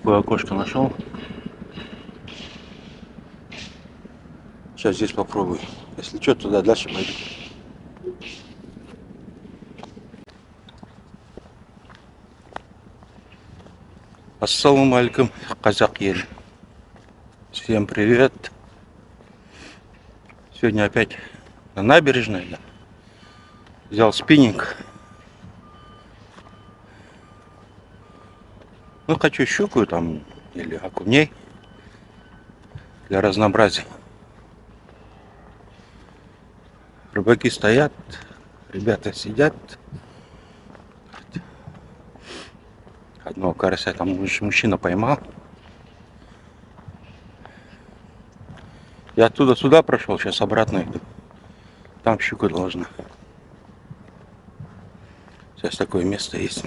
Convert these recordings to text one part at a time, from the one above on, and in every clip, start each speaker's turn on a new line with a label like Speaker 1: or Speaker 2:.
Speaker 1: Такое окошко нашел. Сейчас здесь попробую. Если что, туда дальше пойду. Ассаламу алейкум, казак ели. Всем привет. Сегодня опять на набережной. Да. Взял спиннинг. Ну, хочу щуку там или окуней для разнообразия. Рыбаки стоят, ребята сидят. Одного карася там мужчина поймал. Я оттуда сюда прошел, сейчас обратно иду. Там щука должна. Сейчас такое место есть.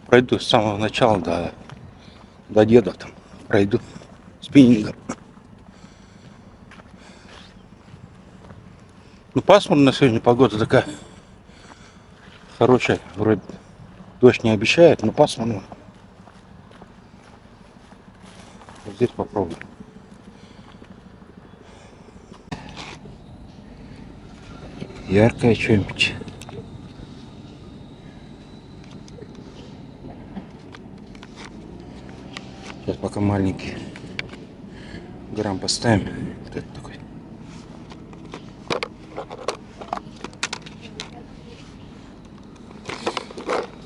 Speaker 1: Пройду с самого начала до деда там. Пройду спиннингом. Ну, пасмурно сегодня, погода такая хорошая. Вроде дождь не обещает, но пасмурно. Вот здесь попробую. Яркое что-нибудь. Сейчас пока маленький. Грамм поставим. Вот это такой.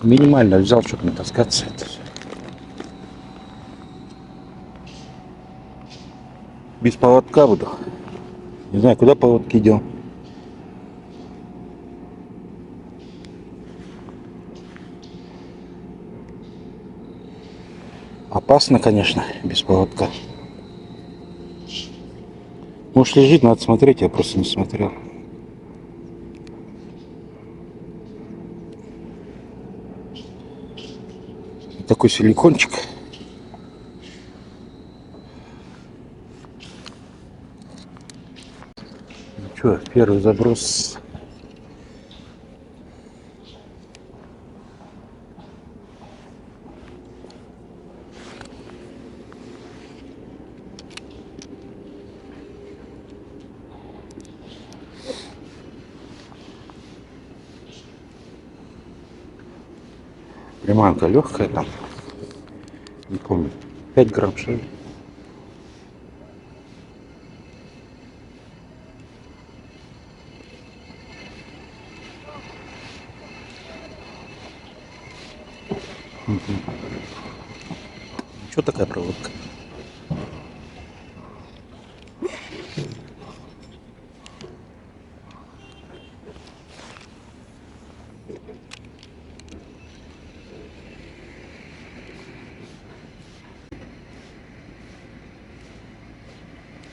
Speaker 1: Минимально взял, чтобы натаскаться. Это все. Без поводка буду. Не знаю, куда поводки идем. Опасно, конечно, без поводка. Может, лежит, надо смотреть, я просто не смотрел. Такой силикончик. Ну что, первый заброс. Приманка легкая там. Не помню. 5 грамм, что ли? Что такая проводка?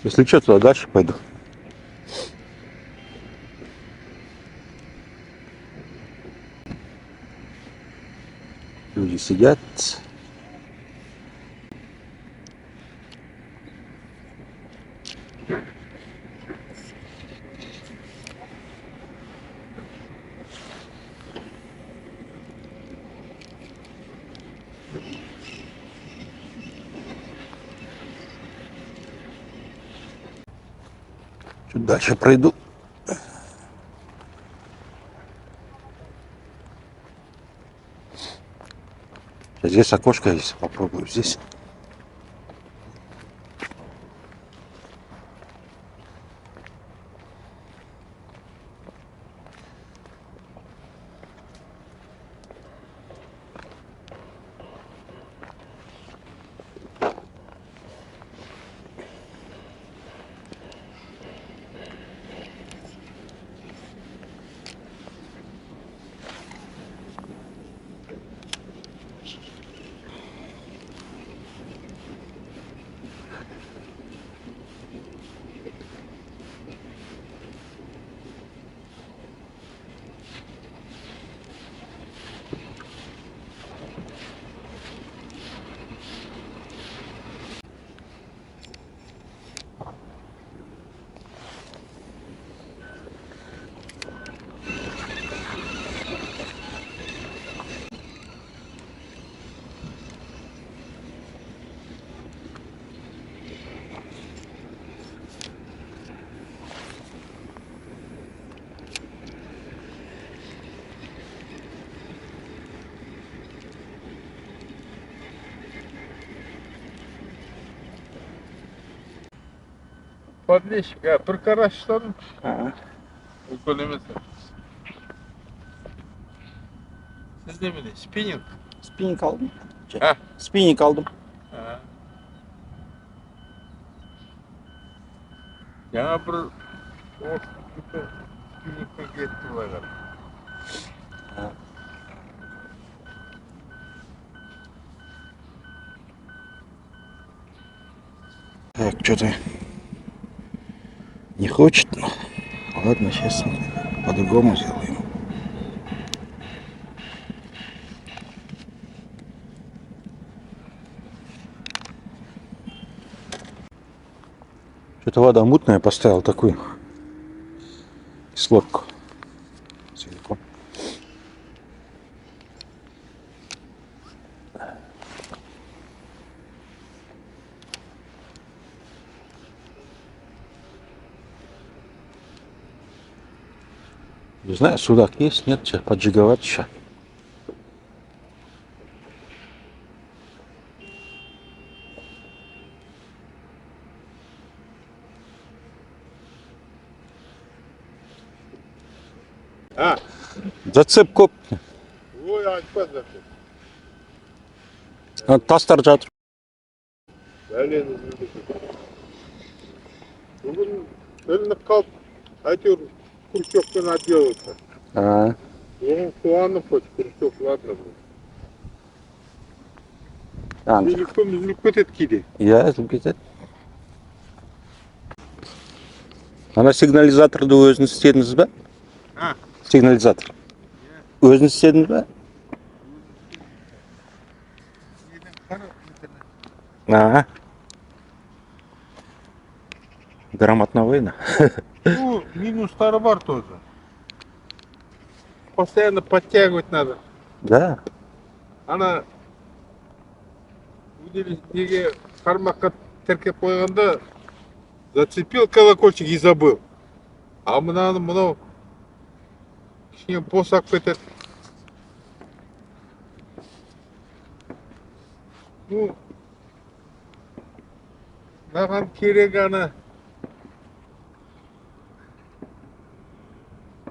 Speaker 1: Если что, туда дальше пойду. Люди сидят. Чуть дальше пройду. Здесь окошко есть, попробую здесь.
Speaker 2: Подлещик, бір қараш ұстадым. Үлкен емес. Сіз немене, спиннинг?
Speaker 1: Спиннинг aldım.
Speaker 2: Ha?
Speaker 1: Spinning aldım.
Speaker 2: Ha. Жаңа бір спиннингке кетті бағар.
Speaker 1: Так, что-то не хочет. Ладно, сейчас по-другому сделаем. Что-то вода мутная, поставил такую кислотку сверху. Не знаю, судак есть, нет, сейчас поджиговать еще.
Speaker 2: Ha?
Speaker 1: Зацеп көп.
Speaker 2: Ой, айтпа зацеп.
Speaker 1: Тастар жатыр.
Speaker 2: Бәлені жүрдік. Бүгін ілініп қалып, әйтеуір Хрущевпен отделался. Оған қуанып қойды, Хрущев, ладно бұл. Билікпен үзіліп кетеді кейде.
Speaker 1: Иә, үзіліп кетеді. Ана сигнализаторды өзіңіз істедіңіз бе?
Speaker 2: Ha?
Speaker 1: Сигнализатор. Өзіңіз істедіңіз бе?
Speaker 2: Неден қарап интернет.
Speaker 1: Грамотно война.
Speaker 2: Ну, минустары бар тоже. Постоянно подтягивать надо.
Speaker 1: Да.
Speaker 2: Ана неге қармаққа тіркеп қойғанда зацепил колокольчик и забыл. А мынау кішкене босап кетеді. Ну, маған керек ана.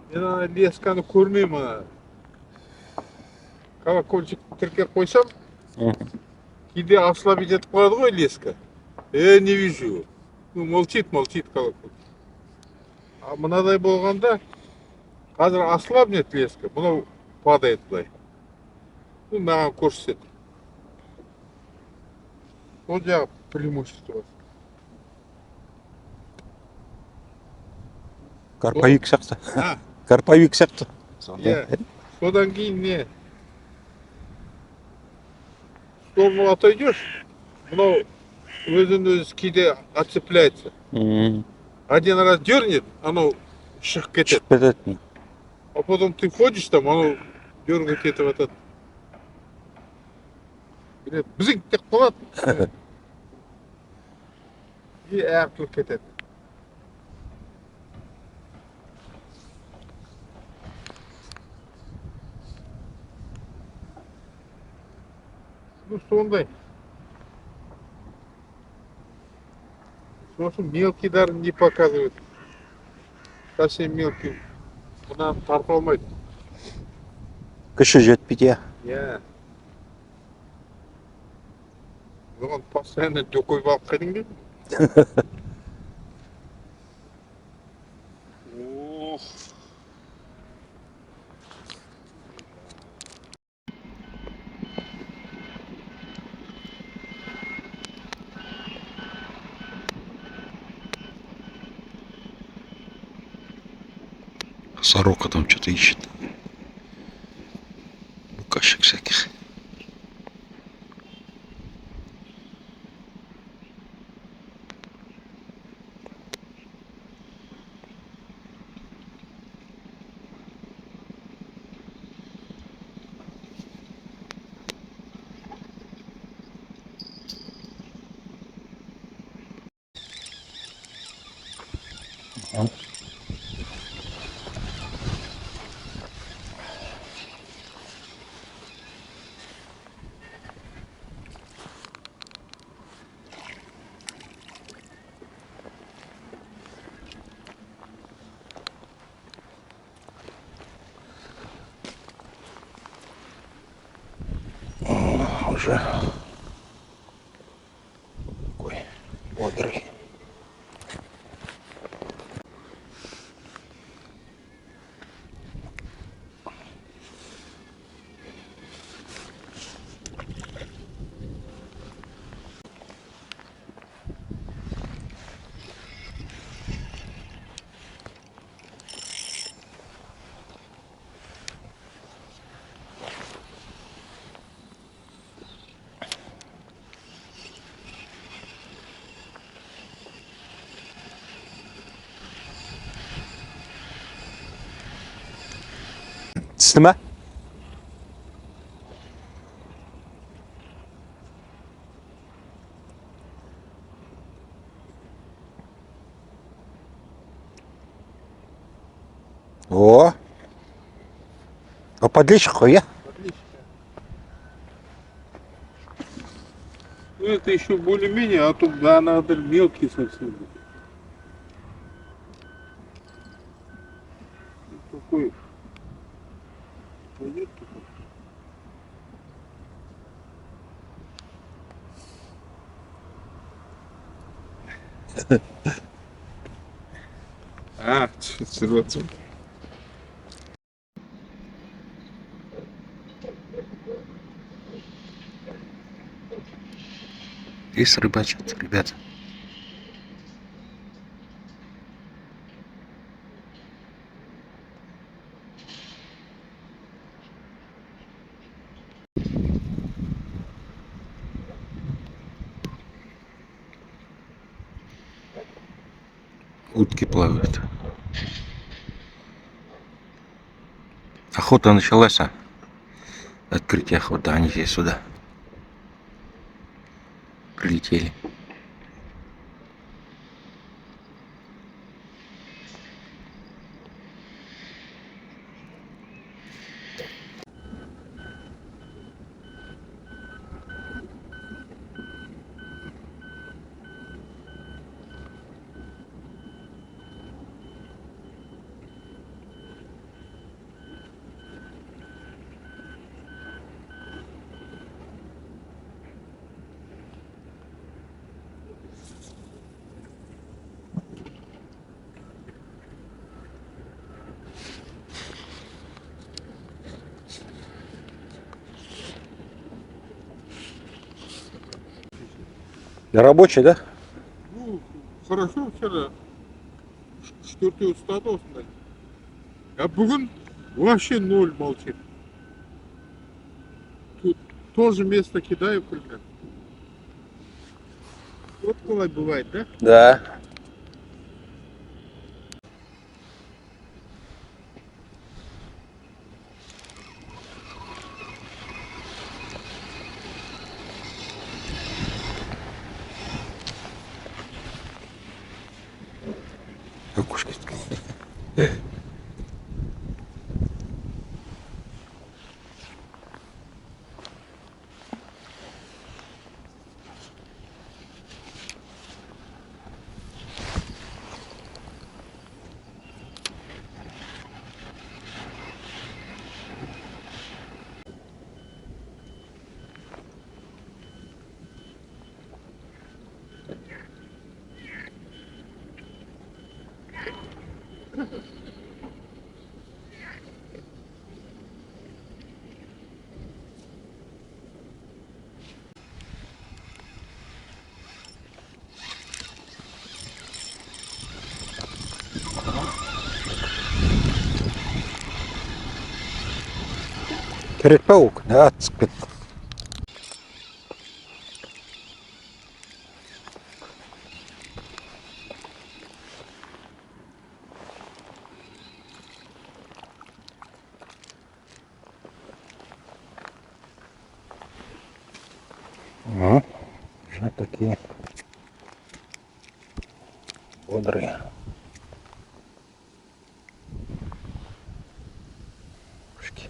Speaker 2: Мен ана лесканы көрмеймін ана. Колокольчик тіркеп қойсам, кейде ослабить етіп қояды ғой леска. Не вижу. Ну, молчит колокольчик. А мынадай болғанда, қазір ослабнет леска, мынау падает былай. Ну, маған көрсетеді. Сол жағы преимущество.
Speaker 1: Карповик сияқты. Карповик сияқты.
Speaker 2: Иә. Содан кейін не? Сторону отойдешь, мынау өзін-өзі кейде отцепляется. Один раз дернет, оно шығып кетеді.
Speaker 1: Шығып кетеді.
Speaker 2: А потом ты ходишь там, оно дергает это в этот. Бізің тек қалады. И әртілік кетеді. Ну, сондай. Сосын мелкий даже не показывает. Совсем мелкий. Мынаны тарта алмайды.
Speaker 1: Күші жетпейді,
Speaker 2: Иә. Оған постоянно дөкөй бағып қайдың дейді.
Speaker 1: Сорока там что-то ищет. Букашек всяких. уже такой бодрый. Снима? О! А подлечь хуя?
Speaker 2: Отлично. Ну это еще более-менее, а тут да, надо мелкий совсем. Такой пойдет такой. А, ситуация.
Speaker 1: Здесь рыбачат, ребята. Утки плавают. Охота началась, а? Открытие охоты, они здесь сюда прилетели. Рабочий, да?
Speaker 2: Ну, хорошо вчера. Четвертый установ, а бүгін вообще ноль молчит. Тут тоже место кидаю примерно. Вот колай бывает, да?
Speaker 1: Да. Ракушки. Перед-паук, да? Ага. Уже такие бодрые. Ракушки.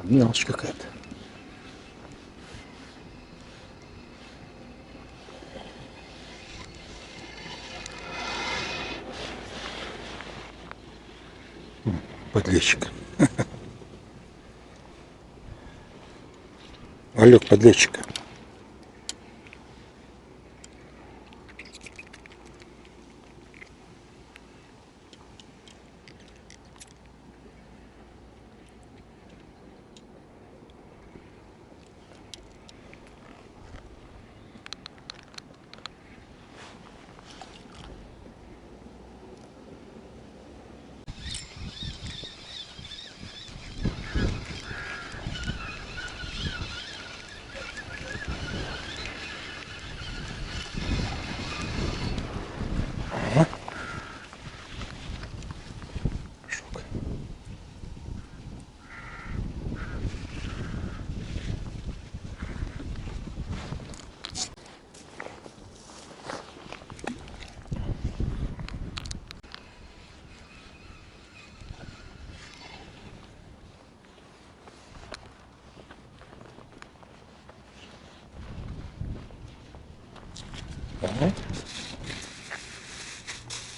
Speaker 1: Мелочь какая-то. Подлещик. Олег, подлещик.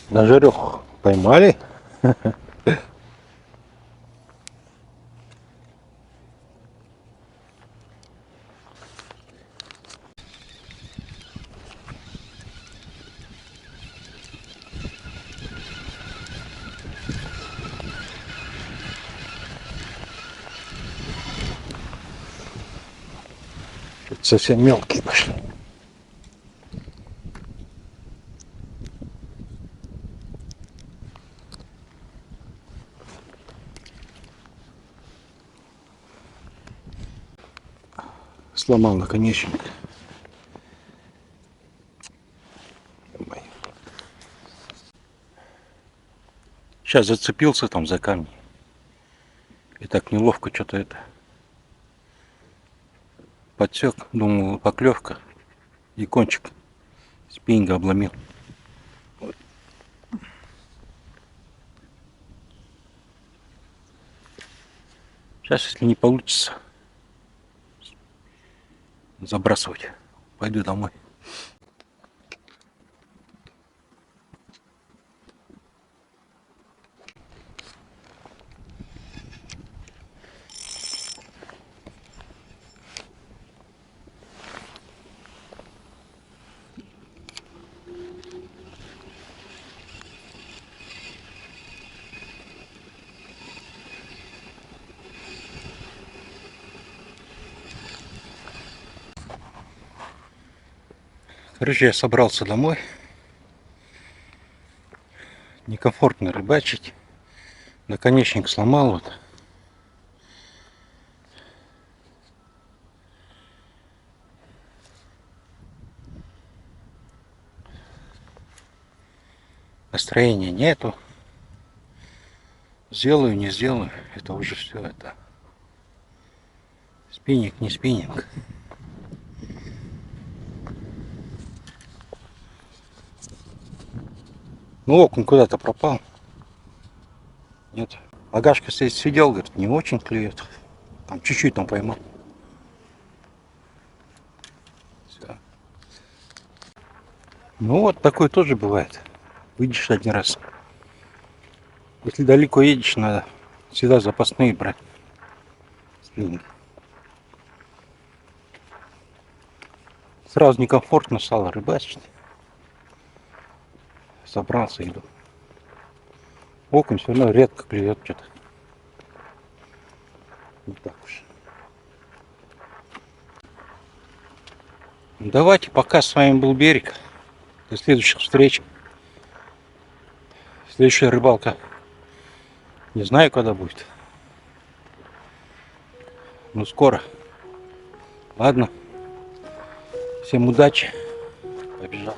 Speaker 1: На жарех поймали. Совсем мелкие пошли. Сломал наконечник. Сейчас зацепился там за камень. И так неловко что-то это. Подсек, думал, поклевка. И кончик спиннинга обломил. Вот. Сейчас, если не получится, забрасывать. Пойду домой. Короче, я собрался домой. Некомфортно рыбачить. Наконечник сломал вот. Настроения нету. Сделаю, не сделаю. Это уже все это. Спиннинг, не спиннинг. Ну, окунь куда-то пропал. Нет. Агашка здесь сидел, говорит, не очень клюет. Там чуть-чуть там поймал. Все. Ну вот такое тоже бывает. Выйдешь один раз. Если далеко едешь, надо всегда запасные брать. Спиннинг. Сразу некомфортно стало рыбачить. Собрался, иду. Окунь все равно редко клюет что-то. Не так уж. Давайте, пока с вами был Берег. До следующих встреч. Следующая рыбалка. Не знаю, когда будет. Но скоро. Ладно. Всем удачи. Побежал.